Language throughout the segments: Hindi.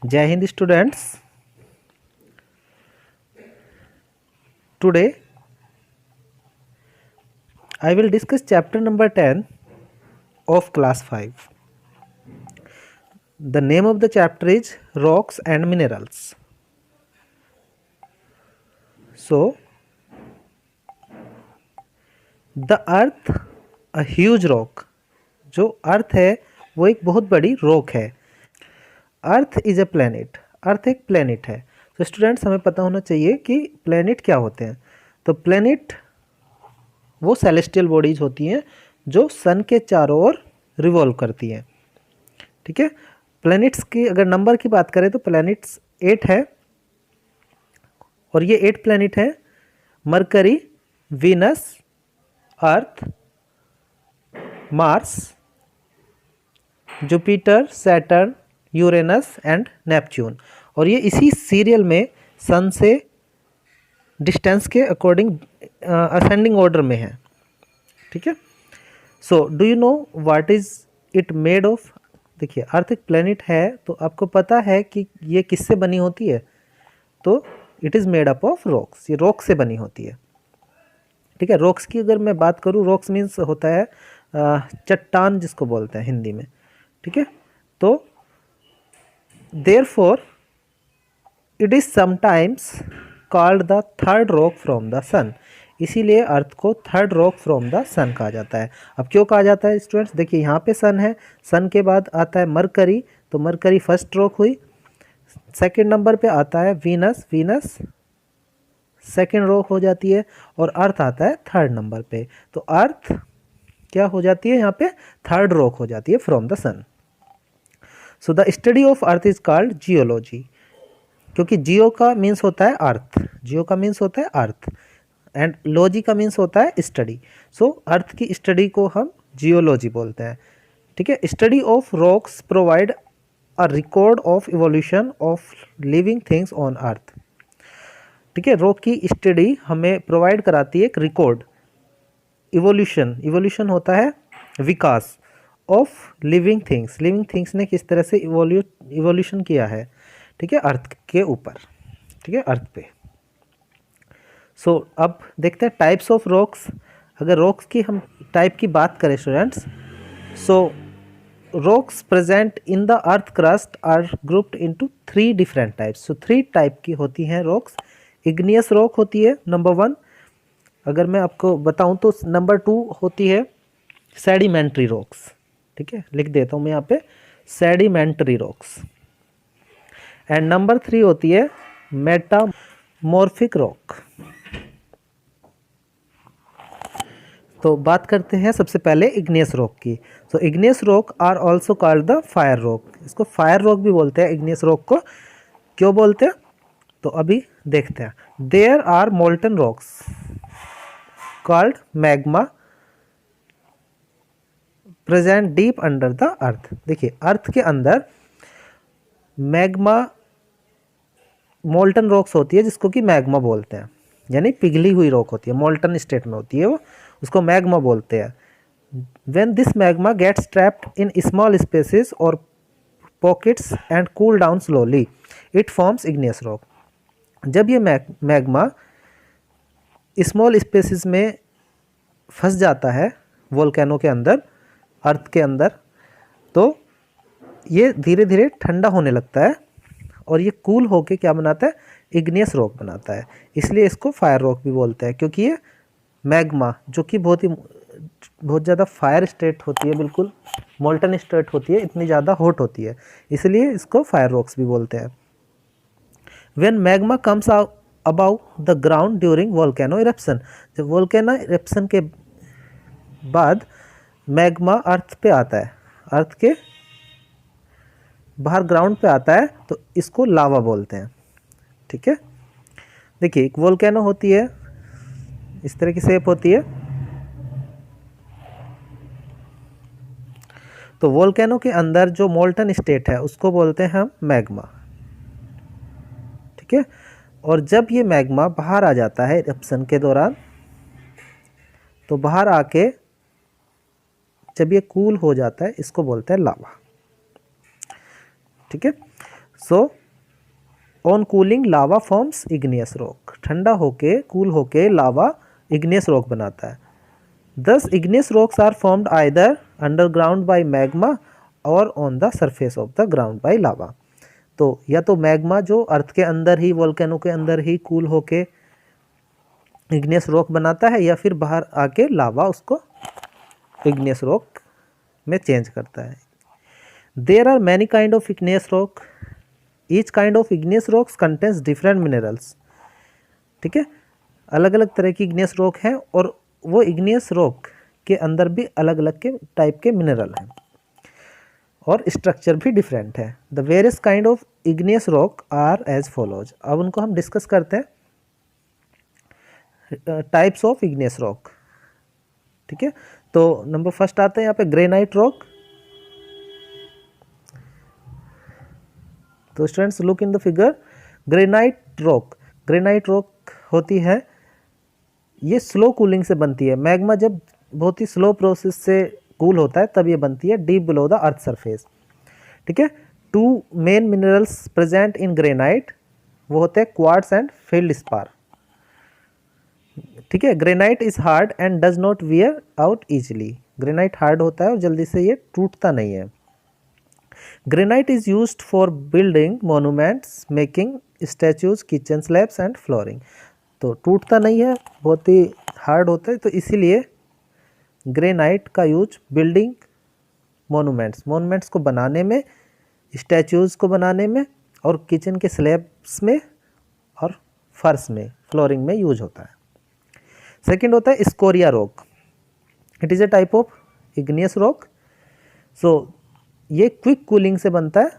जय Hind students. Today I will discuss chapter number 10 of class 5. The name of the chapter is Rocks and Minerals. So, the earth a huge rock. जो अर्थ है वो एक बहुत बड़ी रॉक है। Earth is a planet. अर्थ एक प्लैनेट है। तो स्टूडेंट्स हमें पता होना चाहिए कि प्लैनेट क्या होते हैं। तो प्लैनेट वो सेलेस्टियल बॉडीज होती हैं जो सन के चारों ओर रिवॉल्व करती हैं। ठीक है। प्लैनेट्स की अगर नंबर की बात करें तो प्लैनेट्स 8 है और ये 8 प्लैनेट हैं: mercury, Venus, earth, Mars, Jupiter, Saturn, Uranus and Neptune. और ये इसी सीरियल में सन से डिस्टेंस के अकॉर्डिंग असेंडिंग ऑर्डर में है। ठीक है। So do you know what is it made of. देखिए, अर्थ एक प्लेनेट है तो आपको पता है कि ये किससे बनी होती है। तो it is made up of rocks. ये रॉक से बनी होती है। ठीक है। रॉक्स की अगर मैं बात करूँ, रॉक्स मीन्स होता है चट्टान जिसको बोलते हैं हिंदी में। ठीक है। तो therefore it is sometimes called the third rock from the sun. इसीलिए अर्थ को third rock from the sun कहा जाता है। अब क्यों कहा जाता है स्टूडेंट्स, देखिए यहाँ पे सन है, सन के बाद आता है मरकरी, तो मरकरी फर्स्ट रॉक हुई। सेकंड नंबर पे आता है वीनस, वीनस सेकंड रॉक हो जाती है, और अर्थ आता है थर्ड नंबर पे। तो अर्थ क्या हो जाती है यहाँ पे, थर्ड रॉक हो जाती है from the sun. So the study of earth is called geology. क्योंकि जियो का मीन्स होता है अर्थ, जियो का मीन्स होता है अर्थ एंड लॉजी का मीन्स होता है स्टडी। सो अर्थ की स्टडी को हम जियोलॉजी बोलते हैं। ठीक है। Study of rocks provide a record of evolution of living things on earth. ठीक है। रॉक की स्टडी हमें प्रोवाइड कराती है एक रिकॉर्ड। इवोल्यूशन, इवोल्यूशन होता है विकास, of living things, living things ने किस तरह से इवोल्यूशन किया है। ठीक है, अर्थ के ऊपर। ठीक है, अर्थ पे। सो अब देखते हैं टाइप्स ऑफ रॉक्स। अगर रॉक्स की हम टाइप की बात करें students, so rocks present in the earth crust are grouped into 3 different types. So 3 type की होती हैं रॉक्स। इग्नियस रॉक होती है नंबर 1। अगर मैं आपको बताऊं तो नंबर 2 होती है सेडिमेंट्री रॉक्स। ठीक है, लिख देता हूं मैं यहाँ पे, सेडिमेंट्री रॉक्स। एंड नंबर 3 होती है मेटामॉर्फिक रॉक। तो बात करते हैं सबसे पहले इग्नियस रॉक की। So igneous rock are also called the fire rock. इसको फायर रॉक भी बोलते हैं। इग्नियस रॉक को क्यों बोलते हैं, तो अभी देखते हैं। There are molten rocks called magma present deep under the earth. देखिए, अर्थ के अंदर मैग्मा मोल्टन रॉक्स होती है जिसको कि मैग्मा बोलते हैं, यानी पिघली हुई रॉक होती है, मोल्टन स्टेट में होती है वो, उसको मैग्मा बोलते हैं। When this magma gets trapped in small spaces और pockets and cool down slowly it forms igneous rock. जब ये मैग्मा स्मॉल स्पेसेस में फंस जाता है वोल्केनो के अंदर, अर्थ के अंदर, तो ये धीरे धीरे ठंडा होने लगता है और ये कूल होके क्या बनाता है, इग्नियस रॉक बनाता है। इसलिए इसको फायर रॉक भी बोलते हैं, क्योंकि ये मैग्मा जो कि बहुत ज़्यादा फायर स्टेट होती है, बिल्कुल मोल्टन स्टेट होती है, इतनी ज़्यादा हॉट होती है, इसलिए इसको फायर रॉक्स भी बोलते हैं। When magma comes about the ground during volcano eruption, जब वोल्केनो इरप्शन के बाद मैग्मा अर्थ पे आता है, अर्थ के बाहर ग्राउंड पे आता है, तो इसको लावा बोलते हैं। ठीक है। देखिए, एक वोल्केनो होती है, इस तरह की शेप होती है। तो वोल्केनो के अंदर जो मोल्टन स्टेट है उसको बोलते हैं हम मैग्मा। ठीक है। और जब ये मैग्मा बाहर आ जाता है इरप्शन के दौरान, तो बाहर आके जब ये कूल हो जाता है इसको बोलते हैं लावा। ठीक है। So on cooling lava forms igneous rock, ठंडा होके कूल होके लावा इग्नियस रॉक बनाता है। These igneous rocks are formed either underground by magma और on the surface of the ground by lava. तो या तो मैग्मा जो अर्थ के अंदर ही, वोल्केनो के अंदर ही कूल होके इग्नियस रॉक बनाता है, या फिर बाहर आके लावा उसको इग्नियस रॉक में चेंज करता है। There are many kind of igneous rock, each kind of igneous rocks contains different minerals. ठीक है, अलग अलग तरह की इग्नियस रॉक हैं और वो इग्नियस रॉक के अंदर भी अलग अलग के टाइप के मिनरल हैं और स्ट्रक्चर भी डिफरेंट है। The various kind of igneous rock are as follows. अब उनको हम डिस्कस करते हैं, टाइप्स ऑफ इग्नियस रॉक। ठीक है, तो नंबर फर्स्ट आते हैं यहाँ पे ग्रेनाइट रॉक। तो students look in the figure, granite rock होती है, ये स्लो कूलिंग से बनती है। मैग्मा जब बहुत ही स्लो प्रोसेस से कूल होता है तब ये बनती है deep below the earth surface. ठीक है, two main minerals present in granite, वो होते हैं क्वार्ट्स एंड फेल्डस्पार। ठीक है, granite is hard and does not wear out easily, granite hard होता है और जल्दी से ये टूटता नहीं है। Granite is used for building monuments, making statues, kitchen slabs and flooring. तो टूटता नहीं है, बहुत ही हार्ड होता है, तो इसीलिए ग्रेनाइट का यूज बिल्डिंग मोन्यूमेंट्स को बनाने में, स्टैचूज़ को बनाने में और किचन के स्लैब्स में और फर्श में, फ्लोरिंग में यूज होता है। सेकंड होता है scoria rock, it is a type of igneous rock. So ये क्विक कूलिंग से बनता है।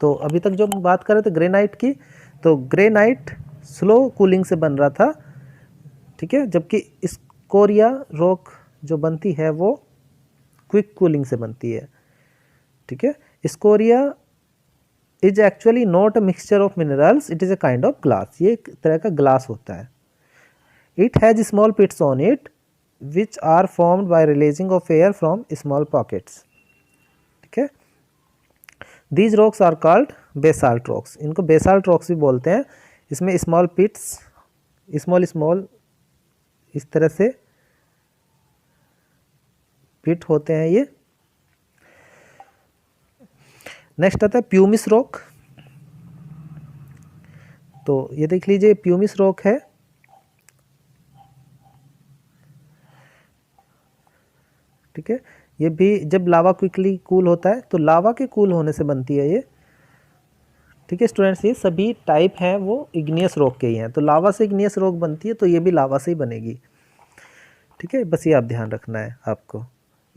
तो अभी तक जो बात कर रहे थे ग्रेनाइट की, तो ग्रेनाइट स्लो कूलिंग से बन रहा था। ठीक है, जबकि स्कोरिया रॉक जो बनती है वो क्विक कूलिंग से बनती है। ठीक है, scoria is actually not a mixture of minerals, it is a kind of glass, ये एक तरह का ग्लास होता है। It has small pits on it which are formed by releasing of air from small pockets. ठीक है, these rocks are called basalt rocks, इनको बेसाल्ट रॉक्स भी बोलते हैं। इसमें स्मॉल पिट्स, स्मॉल इस तरह से पिट होते हैं ये। नेक्स्ट आता है प्यूमिस रॉक। तो ये देख लीजिए प्यूमिस रॉक है। ठीक है, ये भी जब लावा क्विकली कूल होता है तो लावा के कूल होने से बनती है ये। ठीक है स्टूडेंट्स, ये सभी टाइप हैं वो इग्नियस रॉक के ही हैं। तो लावा से इग्नियस रॉक बनती है तो ये भी लावा से ही बनेगी। ठीक है, बस ये आप ध्यान रखना है आपको।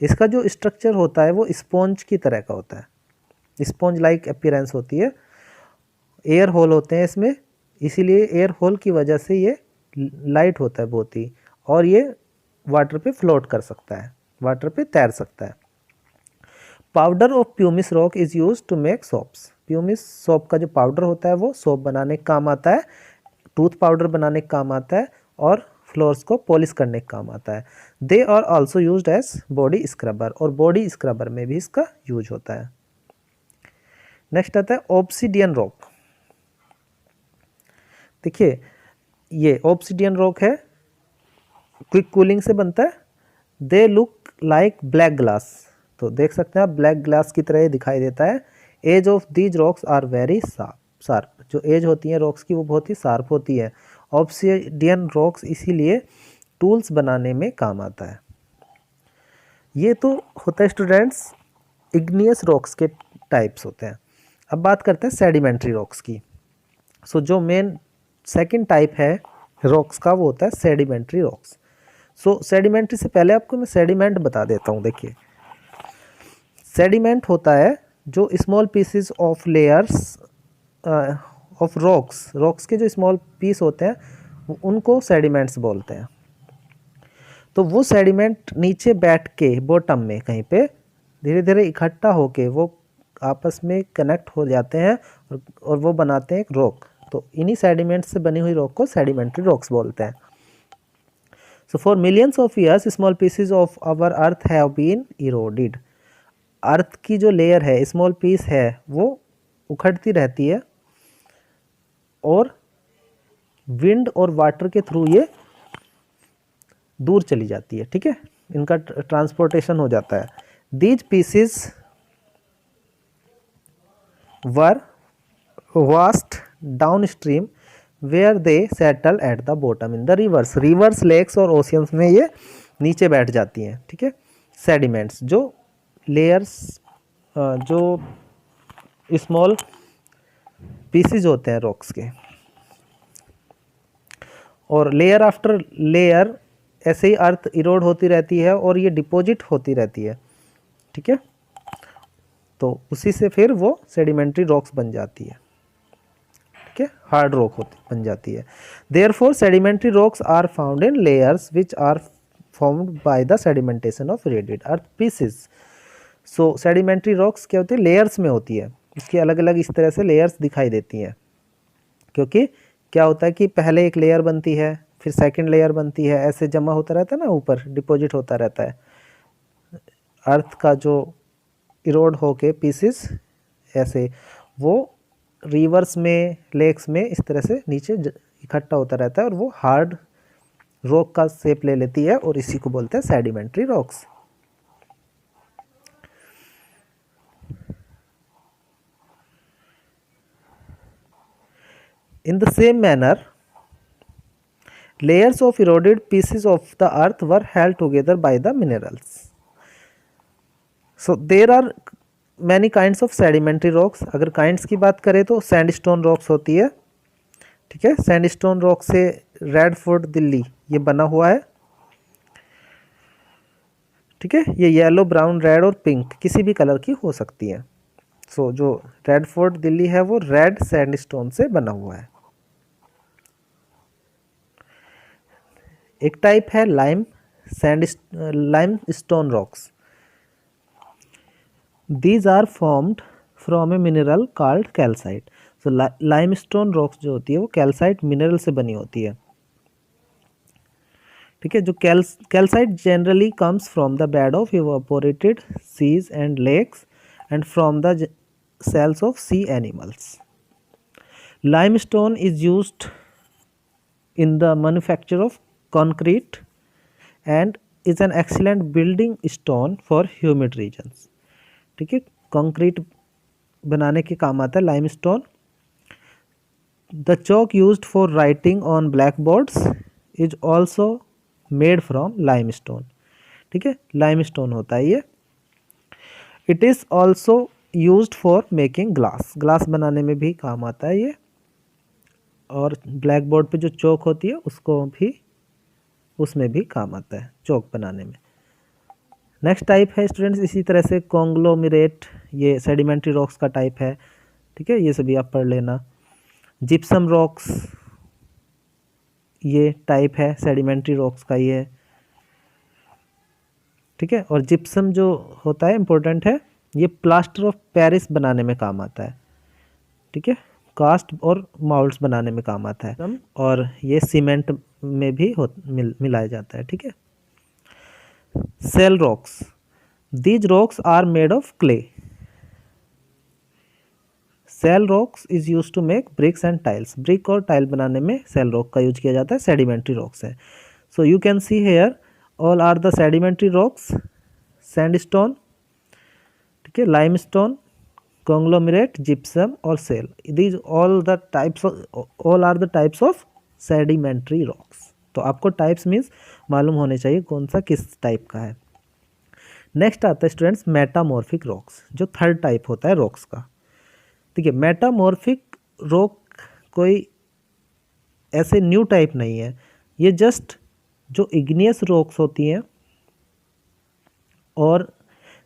इसका जो स्ट्रक्चर होता है वो स्पॉन्ज की तरह का होता है, स्पॉन्ज लाइक अपीयरेंस होती है। एयर होल होते हैं इसमें, इसीलिए एयर होल की वजह से ये लाइट होता है बहुत ही, और ये वाटर पे फ्लोट कर सकता है, वाटर पे तैर सकता है। Powder of pumice rock is use to make soaps. Pumice soap का जो पाउडर होता है वो सोप बनाने के काम आता है, टूथ पाउडर बनाने के काम आता है और फ्लोर्स को पॉलिश करने का काम आता है। They are also used as body scrubber, और बॉडी स्क्रबर में भी इसका यूज होता है। नेक्स्ट आता है ऑब्सिडियन रॉक। देखिए ये ऑब्सिडियन रॉक है, क्विक कूलिंग से बनता है। They look like black glass, तो देख सकते हैं आप ब्लैक ग्लास की तरह दिखाई देता है। Edge of these rocks are very sharp, जो एज होती है रॉक्स की वो बहुत ही शार्प होती है। ऑब्सिडियन रॉक्स इसीलिए टूल्स बनाने में काम आता है। ये तो होता है स्टूडेंट्स इग्नियस रॉक्स के टाइप्स होते हैं। अब बात करते हैं सेडिमेंट्री रॉक्स की। सो जो मेन सेकंड टाइप है रॉक्स का वो होता है सेडिमेंट्री रॉक्स। सो सेडिमेंट्री से पहले आपको मैं सेडिमेंट बता देता हूँ। देखिए सेडिमेंट होता है जो small pieces of layers of rocks के जो स्मॉल पीस होते हैं उनको सेडिमेंट्स बोलते हैं। तो वो सेडिमेंट नीचे बैठ के बॉटम में कहीं पे धीरे धीरे इकट्ठा होके वो आपस में कनेक्ट हो जाते हैं और वो बनाते हैं एक रॉक। तो इन्हीं सेडिमेंट से बनी हुई रॉक को सेडिमेंट्री रॉक्स बोलते हैं। So for millions of years small pieces of our earth have been eroded. Earth की जो लेयर है, स्मॉल पीस है, वो उखड़ती रहती है और विंड और वाटर के थ्रू ये दूर चली जाती है, ठीक है, इनका ट्रांसपोर्टेशन हो जाता है। These pieces were washed down stream where they settle at the bottom in the rivers. Rivers, lakes और ओशियंस में ये नीचे बैठ जाती हैं, ठीक है। सेडिमेंट्स जो लेयर्स, जो स्मॉल पीसेज होते हैं रॉक्स के, और लेयर आफ्टर लेयर ऐसे ही अर्थ इरोड होती रहती है और ये डिपॉजिट होती रहती है, ठीक है। तो उसी से फिर वो सेडिमेंट्री रॉक्स बन जाती है, ठीक है, हार्ड रॉक बन जाती है। Therefore sedimentary rocks are found in layers which are formed by the sedimentation of radiate earth pieces. So sedimentary rocks क्या होती है, लेयर्स में होती है, इसकी अलग अलग इस तरह से लेयर्स दिखाई देती हैं, क्योंकि क्या होता है कि पहले एक लेयर बनती है, फिर सेकंड लेयर बनती है, ऐसे जमा होता रहता है ना, ऊपर डिपॉजिट होता रहता है अर्थ का जो इरोड होके पीसेस, ऐसे वो रिवर्स में, लेक्स में इस तरह से नीचे इकट्ठा होता रहता है और वो हार्ड रॉक का शेप ले लेती है और इसी को बोलते हैं sedimentary rocks. In the same manner, layers of eroded pieces of the earth were held together by the minerals. So there are many kinds of sedimentary rocks. अगर kinds की बात करें तो sandstone rocks होती है, ठीक है। sandstone rock से रेड फोर्ट दिल्ली ये बना हुआ है, ठीक है। ये येलो, ब्राउन, रेड और पिंक किसी भी कलर की हो सकती है। सो जो रेड फोर्ट दिल्ली है वो रेड सैंडस्टोन से बना हुआ है। एक टाइप है limestone rocks. These are formed from a mineral called calcite. So limestone rocks जो होती है वो कैल्साइट मिनरल से बनी होती है, ठीक है। जो calcite generally comes from the bed of evaporated seas and lakes and from the cells of sea animals. Limestone is used in the manufacture of concrete and is an excellent building stone for humid regions, ठीक है। कंक्रीट बनाने के काम आता है limestone. The chalk used for writing on black boards is also made from limestone, ठीक है, लाइमस्टोन होता है ये। It is also used for making glass बनाने में भी काम आता है ये, और ब्लैक बोर्ड पे जो चौक होती है उसको भी, उसमें भी काम आता है चौक बनाने में। नेक्स्ट टाइप है स्टूडेंट्स इसी तरह से कॉन्ग्लोमरेट, ये सेडिमेंट्री रॉक्स का टाइप है, ठीक है, ये सभी आप पढ़ लेना। जिप्सम रॉक्स ये टाइप है सेडिमेंट्री रॉक्स का ही है, ठीक है। और जिप्सम जो होता है इम्पोर्टेंट है, ये प्लास्टर ऑफ पेरिस बनाने में काम आता है, ठीक है, कास्ट और माउल्ड्स बनाने में काम आता है, और ये सीमेंट में भी मिलाया जाता है, ठीक है। Shale rocks, these rocks are made of clay. Shale rocks is use to make bricks and tiles. Brick और टाइल बनाने में सेल रॉक का यूज किया जाता है, सेडिमेंट्री रॉक्स है। So you can see here all are the sedimentary rocks, sandstone, ठीक है, लाइमस्टोन, कॉन्ग्लोमरेट, जिप्सम और shale. These all are the types of sedimentary rocks. तो आपको टाइप्स मीन्स मालूम होने चाहिए कौन सा किस टाइप का है। नेक्स्ट आता है स्टूडेंट्स मेटामॉर्फिक रॉक्स, जो थर्ड टाइप होता है रॉक्स का, ठीक है। मेटामॉर्फिक रॉक कोई ऐसे न्यू टाइप नहीं है, ये जस्ट जो इग्नियस रॉक्स होती हैं, और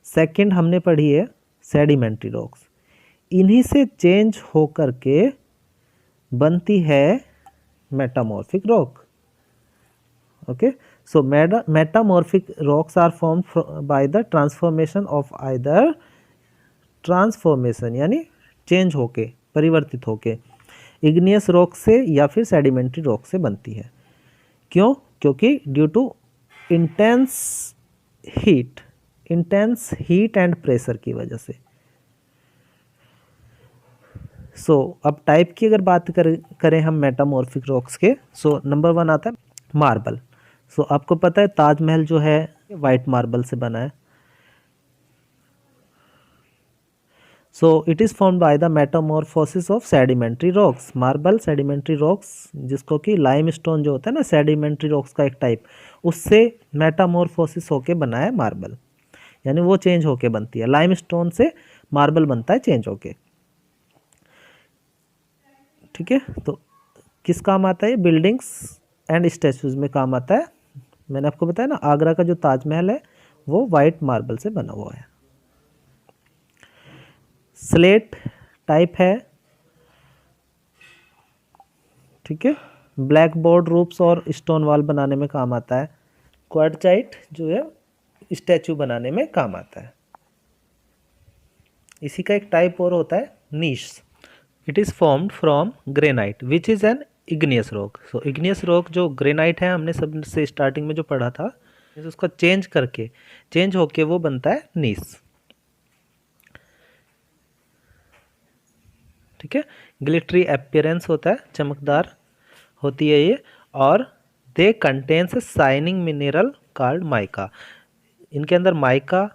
सेकंड हमने पढ़ी है सेडिमेंट्री रॉक्स, इन्हीं से चेंज होकर के बनती है metamorphic rock, okay. So metamorphic rocks are formed by the transformation of either, transformation यानी चेंज होके, परिवर्तित होके, इग्नियस रॉक से या फिर सेडिमेंट्री रॉक से बनती है। क्यों? क्योंकि due to intense heat and pressure की वजह से। सो अब टाइप की अगर बात करें हम मेटामॉर्फिक रॉक्स के, सो नंबर 1 आता है मार्बल। सो आपको पता है ताजमहल जो है वाइट मार्बल से बना है। So it is formed by the Metamorphosis of sedimentary rocks. Marble sedimentary rocks, जिसको कि लाइमस्टोन जो होता है ना सेडिमेंट्री रॉक्स का एक टाइप, उससे मेटामॉर्फोसिस होके बना है मार्बल, यानी वो चेंज होके बनती है। लाइमस्टोन से मार्बल बनता है चेंज होके। ठीक है, तो किस काम आता है? बिल्डिंग्स एंड स्टैचूज में काम आता है। मैंने आपको बताया ना आगरा का जो ताजमहल है वो वाइट मार्बल से बना हुआ है। स्लेट टाइप है, ठीक है, ब्लैक बोर्ड रूप्स और स्टोन वॉल बनाने में काम आता है। क्वार्टजाइट जो है स्टैचू बनाने में काम आता है। इसी का एक टाइप और होता है gneiss. It is formed from granite which is an igneous rock. So igneous rock जो ग्रेनाइट है, हमने सबसे स्टार्टिंग में जो पढ़ा था, उसका चेंज होके वो बनता है नीस। ठीक है, ग्लिटरी अपीयरेंस होता है, चमकदार होती है ये, और they contains shining mineral called mica. इनके अंदर माइका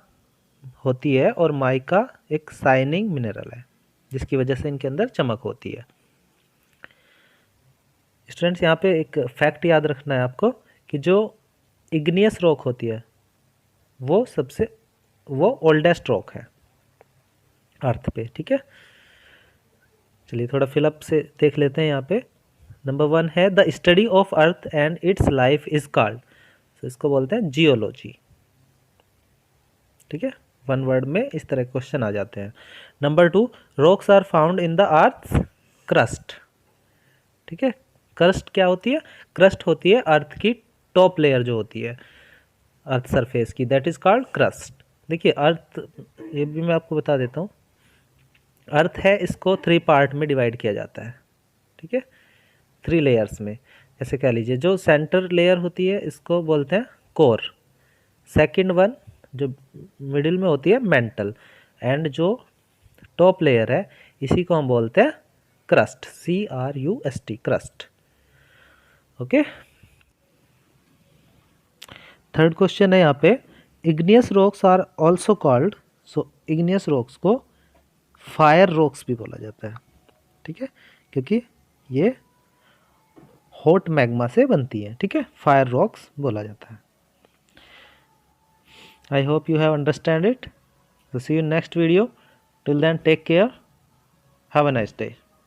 होती है और माइका एक शाइनिंग मिनरल है जिसकी वजह से इनके अंदर चमक होती है। स्टूडेंट्स यहाँ पे एक फैक्ट याद रखना है आपको कि जो इग्नियस रॉक होती है वो ओल्डेस्ट रॉक है अर्थ पे। ठीक है, चलिए थोड़ा फिलअप से देख लेते हैं। यहाँ पे नंबर 1 है the study of earth and it's life is called. तो इसको बोलते हैं जियोलॉजी। ठीक है, 1 वर्ड में इस तरह के क्वेश्चन आ जाते हैं। Number 2, rocks are found in the earth crust. ठीक है, क्रस्ट क्या होती है? क्रस्ट होती है अर्थ की टॉप लेयर जो होती है अर्थ सरफेस की, दैट इज कॉल्ड क्रस्ट। देखिए अर्थ, ये भी मैं आपको बता देता हूँ, अर्थ है इसको 3 पार्ट में डिवाइड किया जाता है। ठीक है, 3 लेयर्स में। ऐसे कह लीजिए जो सेंटर लेयर होती है इसको बोलते हैं कोर, सेकंड वन जो मिडिल में होती है मेंटल, एंड जो टॉप लेयर है इसी को हम बोलते हैं crust, CRUST, crust. Okay, third question है यहाँ पे, igneous rocks are also called. So igneous rocks को फायर रॉक्स भी बोला जाता है। ठीक है, क्योंकि ये हॉट मैग्मा से बनती है। ठीक है, फायर रॉक्स बोला जाता है। I hope you have understand it. So see you in next video. Till then, take care. Have a nice day.